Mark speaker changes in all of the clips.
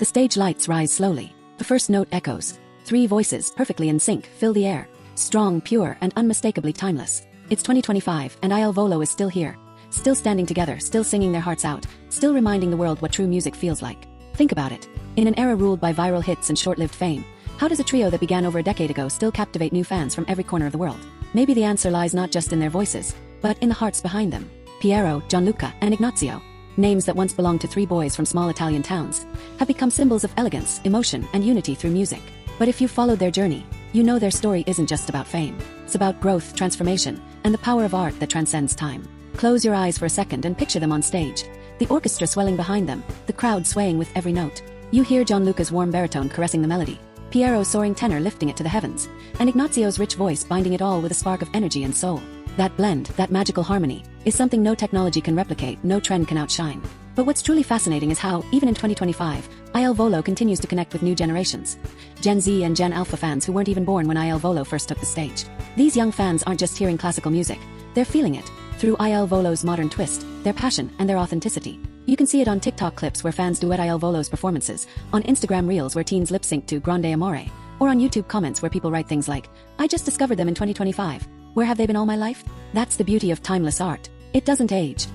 Speaker 1: The stage lights rise slowly. The first note echoes. 3 voices, perfectly in sync, fill the air. Strong, pure, and unmistakably timeless. It's 2025, and IL Volo is still here. Still standing together, still singing their hearts out, still reminding the world what true music feels like. Think about it. In an era ruled by viral hits and short-lived fame, how does a trio that began over a decade ago still captivate new fans from every corner of the world? Maybe the answer lies not just in their voices, but in the hearts behind them. Piero, Gianluca, and Ignazio, names that once belonged to 3 boys from small Italian towns, have become symbols of elegance, emotion, and unity through music. But if you followed their journey, you know their story isn't just about fame. It's about growth, transformation, and the power of art that transcends time. Close your eyes for a second and picture them on stage. The orchestra swelling behind them, the crowd swaying with every note. You hear Gianluca's warm baritone caressing the melody, Piero's soaring tenor lifting it to the heavens, and Ignazio's rich voice binding it all with a spark of energy and soul. That blend, that magical harmony, is something no technology can replicate, no trend can outshine. But what's truly fascinating is how, even in 2025, IL Volo continues to connect with new generations. Gen Z and Gen Alpha fans who weren't even born when IL Volo first took the stage. These young fans aren't just hearing classical music, they're feeling it. Through IL Volo's modern twist, their passion, and their authenticity. You can see it on TikTok clips where fans duet IL Volo's performances, on Instagram reels where teens lip-sync to Grande Amore, or on YouTube comments where people write things like, "I just discovered them in 2025. Where have they been all my life?" That's the beauty of timeless art. It doesn't age.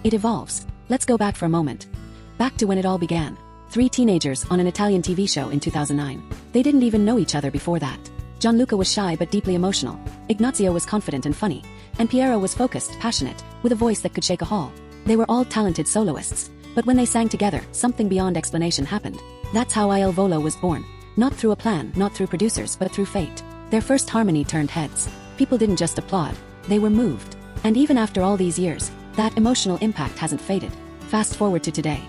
Speaker 1: It evolves. Let's go back for a moment. Back to when it all began. 3 teenagers on an Italian TV show in 2009. They didn't even know each other before that. Gianluca was shy but deeply emotional. Ignazio was confident and funny. And Piero was focused, passionate, with a voice that could shake a hall. They were all talented soloists. But when they sang together, something beyond explanation happened. That's how IL Volo was born. Not through a plan, not through producers, but through fate. Their first harmony turned heads. People didn't just applaud. They were moved. And even after all these years, that emotional impact hasn't faded. Fast forward to today.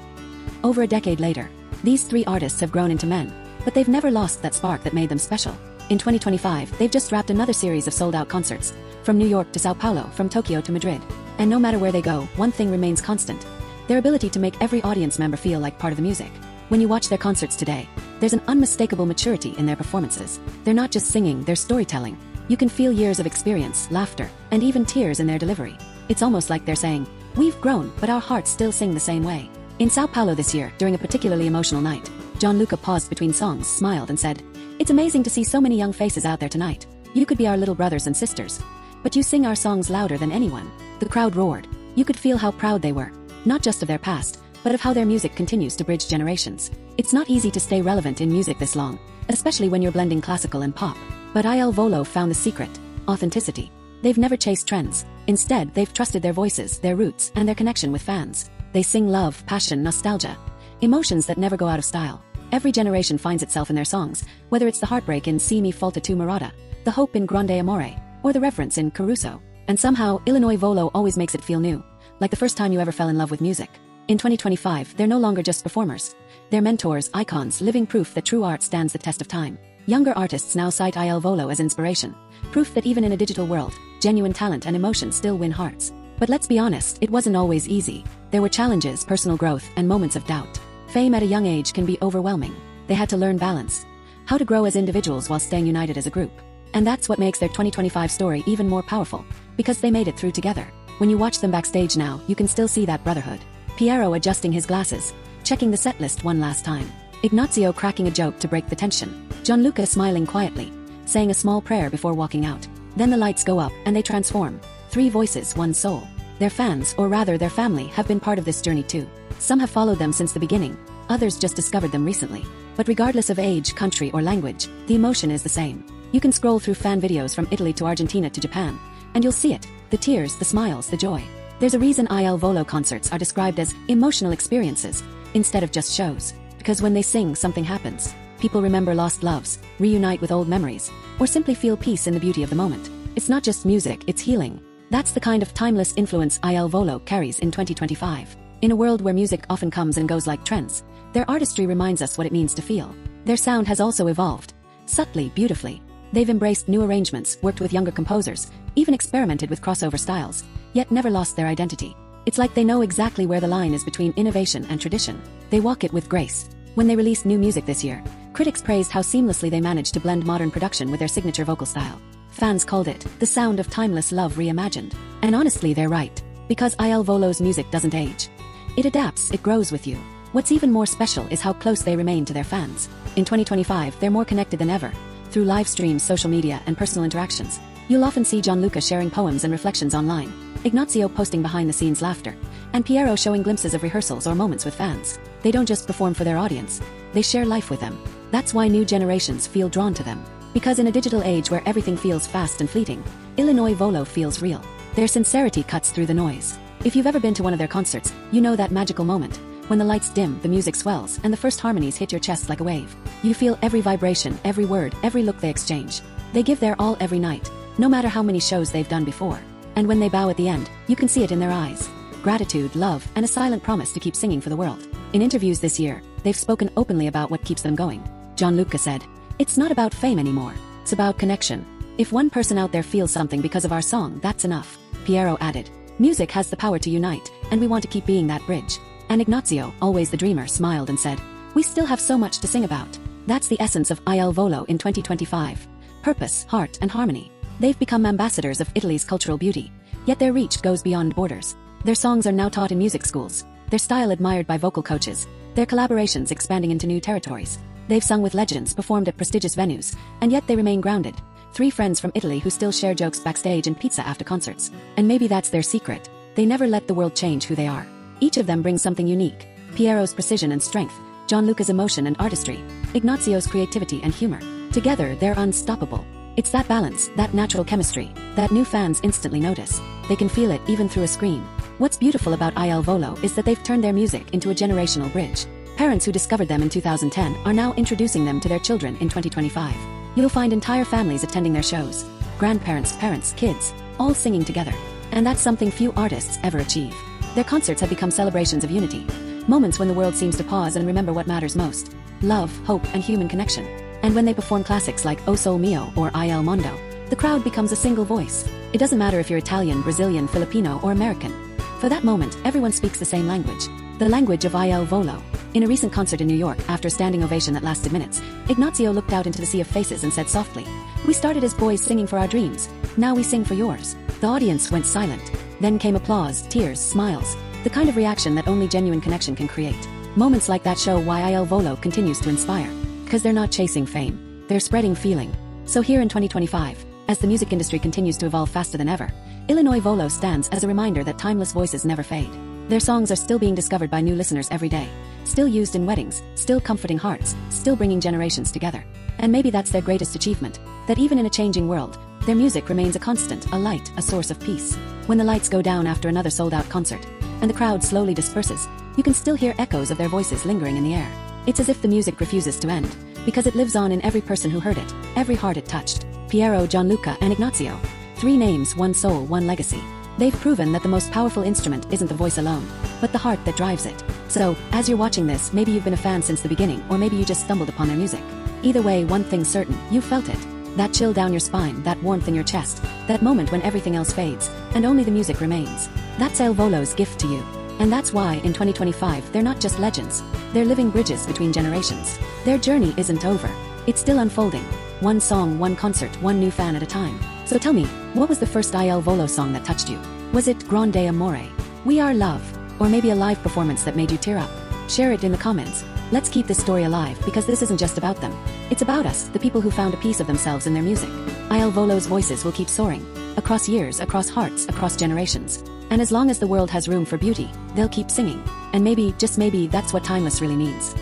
Speaker 1: Over a decade later, these 3 artists have grown into men, but they've never lost that spark that made them special. In 2025, they've just wrapped another series of sold-out concerts, from New York to Sao Paulo, from Tokyo to Madrid. And no matter where they go, one thing remains constant: their ability to make every audience member feel like part of the music. When you watch their concerts today, there's an unmistakable maturity in their performances. They're not just singing, they're storytelling. You can feel years of experience, laughter, and even tears in their delivery. It's almost like they're saying, "We've grown, but our hearts still sing the same way." In Sao Paulo this year, during a particularly emotional night, Gianluca paused between songs, smiled, and said, "It's amazing to see so many young faces out there tonight. You could be our little brothers and sisters. But you sing our songs louder than anyone." The crowd roared. You could feel how proud they were, not just of their past, but of how their music continues to bridge generations. It's not easy to stay relevant in music this long, especially when you're blending classical and pop. But IL Volo found the secret: authenticity. They've never chased trends. Instead, they've trusted their voices, their roots, and their connection with fans. They sing love, passion, nostalgia, emotions that never go out of style. Every generation finds itself in their songs, whether it's the heartbreak in Si mi falta tu Murata, the hope in Grande Amore, or the reverence in Caruso. And somehow, Illinois Volo always makes it feel new, like the first time you ever fell in love with music. In 2025, they're no longer just performers. They're mentors, icons, living proof that true art stands the test of time. Younger artists now cite IL Volo as inspiration, proof that even in a digital world, genuine talent and emotion still win hearts. But let's be honest, it wasn't always easy. There were challenges, personal growth, and moments of doubt. Fame at a young age can be overwhelming. They had to learn balance. How to grow as individuals while staying united as a group. And that's what makes their 2025 story even more powerful, because they made it through together. When you watch them backstage now, you can still see that brotherhood. Piero adjusting his glasses, checking the set list one last time. Ignazio cracking a joke to break the tension. Gianluca smiling quietly, saying a small prayer before walking out. Then the lights go up, and they transform. 3 voices, 1 soul. Their fans, or rather their family, have been part of this journey too. Some have followed them since the beginning, others just discovered them recently. But regardless of age, country, or language, the emotion is the same. You can scroll through fan videos from Italy to Argentina to Japan, and you'll see it. The tears, the smiles, the joy. There's a reason IL Volo concerts are described as emotional experiences, instead of just shows. Because when they sing, something happens. People remember lost loves, reunite with old memories, or simply feel peace in the beauty of the moment. It's not just music, it's healing. That's the kind of timeless influence IL Volo carries in 2025. In a world where music often comes and goes like trends, their artistry reminds us what it means to feel. Their sound has also evolved. Subtly, beautifully. They've embraced new arrangements, worked with younger composers, even experimented with crossover styles, yet never lost their identity. It's like they know exactly where the line is between innovation and tradition. They walk it with grace. When they released new music this year, critics praised how seamlessly they managed to blend modern production with their signature vocal style. Fans called it the sound of timeless love reimagined. And honestly, they're right. Because IL Volo's music doesn't age. It adapts, it grows with you. What's even more special is how close they remain to their fans. In 2025, they're more connected than ever, through live streams, social media, and personal interactions. You'll often see Gianluca sharing poems and reflections online, Ignazio posting behind-the-scenes laughter, and Piero showing glimpses of rehearsals or moments with fans. They don't just perform for their audience, they share life with them. That's why new generations feel drawn to them. Because in a digital age where everything feels fast and fleeting, Illinois Volo feels real. Their sincerity cuts through the noise. If you've ever been to one of their concerts, you know that magical moment, when the lights dim, the music swells, and the first harmonies hit your chest like a wave. You feel every vibration, every word, every look they exchange. They give their all every night, no matter how many shows they've done before. And when they bow at the end, you can see it in their eyes. Gratitude, love, and a silent promise to keep singing for the world. In interviews this year, they've spoken openly about what keeps them going. Gianluca said, "It's not about fame anymore. It's about connection. If one person out there feels something because of our song, that's enough." Piero added, "Music has the power to unite, and we want to keep being that bridge." And Ignazio, always the dreamer, smiled and said, "We still have so much to sing about." That's the essence of Il Volo in 2025. Purpose, heart, and harmony. They've become ambassadors of Italy's cultural beauty, yet their reach goes beyond borders. Their songs are now taught in music schools, their style admired by vocal coaches, their collaborations expanding into new territories. They've sung with legends, performed at prestigious venues, and yet they remain grounded. Three friends from Italy who still share jokes backstage and pizza after concerts. And maybe that's their secret. They never let the world change who they are. Each of them brings something unique. Piero's precision and strength, Gianluca's emotion and artistry, Ignazio's creativity and humor. Together, they're unstoppable. It's that balance, that natural chemistry, that new fans instantly notice. They can feel it even through a screen. What's beautiful about Il Volo is that they've turned their music into a generational bridge. Parents who discovered them in 2010 are now introducing them to their children in 2025. You'll find entire families attending their shows. Grandparents, parents, kids, all singing together. And that's something few artists ever achieve. Their concerts have become celebrations of unity. Moments when the world seems to pause and remember what matters most. Love, hope, and human connection. And when they perform classics like O Sol Mio or Il Mondo, the crowd becomes a single voice. It doesn't matter if you're Italian, Brazilian, Filipino, or American. For that moment, everyone speaks the same language. The language of Il Volo. In a recent concert in New York, after a standing ovation that lasted minutes, Ignazio looked out into the sea of faces and said softly, "We started as boys singing for our dreams. Now we sing for yours." The audience went silent. Then came applause, tears, smiles. The kind of reaction that only genuine connection can create. Moments like that show why Il Volo continues to inspire. Because they're not chasing fame. They're spreading feeling. So here in 2025, as the music industry continues to evolve faster than ever, Illinois Volo stands as a reminder that timeless voices never fade. Their songs are still being discovered by new listeners every day. Still used in weddings, still comforting hearts, still bringing generations together. And maybe that's their greatest achievement, that even in a changing world, their music remains a constant, a light, a source of peace. When the lights go down after another sold-out concert, and the crowd slowly disperses, you can still hear echoes of their voices lingering in the air. It's as if the music refuses to end, because it lives on in every person who heard it, every heart it touched. Piero, Gianluca, and Ignazio. 3 names, 1 soul, 1 legacy. They've proven that the most powerful instrument isn't the voice alone, but the heart that drives it. So, as you're watching this, maybe you've been a fan since the beginning, or maybe you just stumbled upon their music. Either way, one thing's certain, you felt it. That chill down your spine, that warmth in your chest, that moment when everything else fades, and only the music remains. That's Il Volo's gift to you. And that's why, in 2025, they're not just legends. They're living bridges between generations. Their journey isn't over. It's still unfolding. One song, one concert, one new fan at a time. So tell me, what was the first Il Volo song that touched you? Was it Grande Amore, We Are Love, or maybe a live performance that made you tear up? Share it in the comments. Let's keep this story alive because this isn't just about them. It's about us, the people who found a piece of themselves in their music. Il Volo's voices will keep soaring. Across years, across hearts, across generations. And as long as the world has room for beauty, they'll keep singing. And maybe, just maybe, that's what timeless really means.